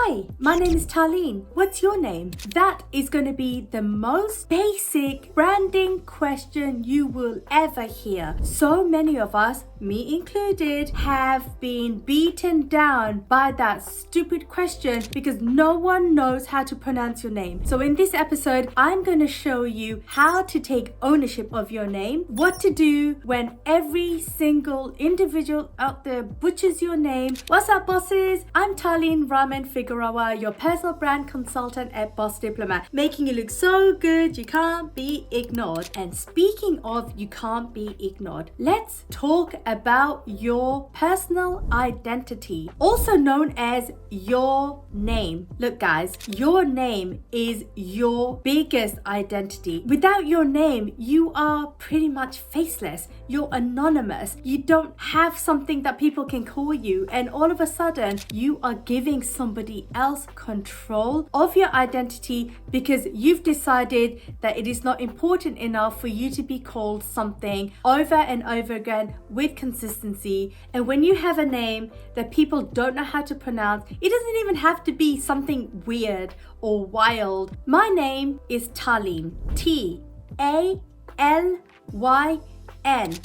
Hi, my name is Talyn. What's your name? That is going to be the most basic branding question you will ever hear. So many of us, me included, have been beaten down by that stupid question because no one knows how to pronounce your name. So in this episode, I'm going to show you how to take ownership of your name, what to do when every single individual out there butchers your name. What's up, bosses? I'm Talyn Rahman-Figueroa, your personal brand consultant at Boss Diplomat, making it look so good you can't be ignored. And speaking of you can't be ignored, let's talk about your personal identity, also known as your name. Look guys, your name is your biggest identity. Without your name, you are pretty much faceless. You're anonymous. You don't have something that people can call you, and all of a sudden you are giving somebody else control of your identity because you've decided that it is not important enough for you to be called something over and over again with consistency. And when you have a name that people don't know how to pronounce, it doesn't even have to be something weird or wild. My name is Talyn, Talyn.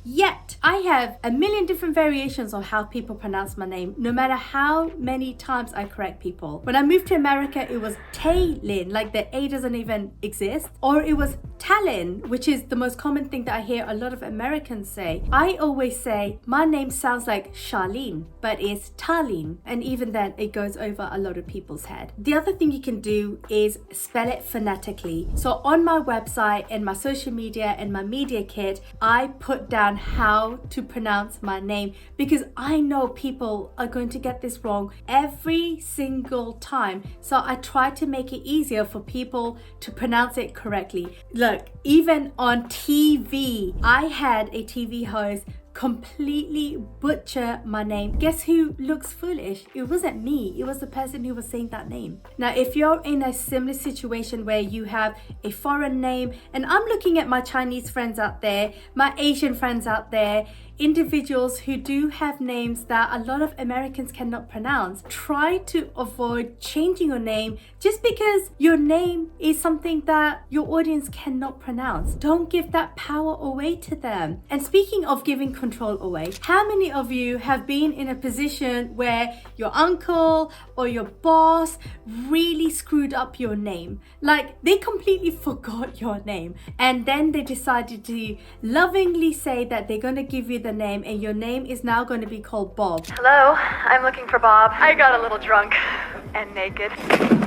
Yet I have a million different variations on how people pronounce my name, no matter how many times I correct people. When I moved to America, it was Talyn, like the A doesn't even exist, or it was Talyn, which is the most common thing that I hear a lot of Americans say. I always say my name sounds like Charlene, but it's Talyn, and even then it goes over a lot of people's head. The other thing you can do is spell it phonetically. So on my website and my social media and my media kit, I put down how to pronounce my name because I know people are going to get this wrong every single time. So I try to make it easier for people to pronounce it correctly. Look, even on TV, I had a TV host completely butcher my name. Guess who looks foolish? It wasn't me. It was the person who was saying that name. Now, if you're in a similar situation where you have a foreign name, and I'm looking at my Chinese friends out there, my Asian friends out there, individuals who do have names that a lot of Americans cannot pronounce, try to avoid changing your name just because your name is something that your audience cannot pronounce. Don't give that power away to them. And speaking of giving control away, how many of you have been in a position where your uncle or your boss really screwed up your name? Like they completely forgot your name, and then they decided to lovingly say that they're going to give you the name, and your name is now going to be called Bob. Hello, I'm looking for Bob. I got a little drunk and naked.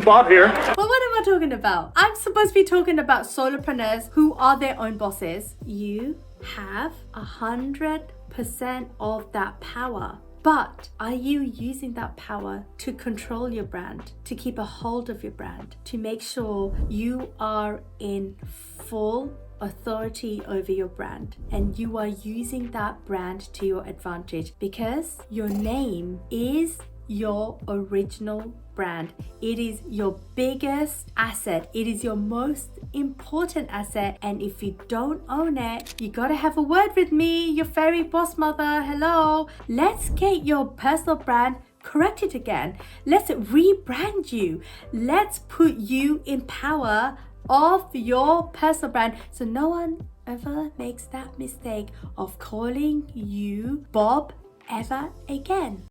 Bob here. Well, what am I talking about? I'm supposed to be talking about solopreneurs who are their own bosses. You have 100% of that power. But are you using that power to control your brand, to keep a hold of your brand, to make sure you are in full authority over your brand and you are using that brand to your advantage? Because your name is your original brand. It is your biggest asset. It is your most important asset. And if you don't own it, you gotta have a word with me, your fairy boss mother. Hello. Let's get your personal brand corrected again. Let's rebrand you. Let's put you in power of your personal brand so no one ever makes that mistake of calling you Bob ever again.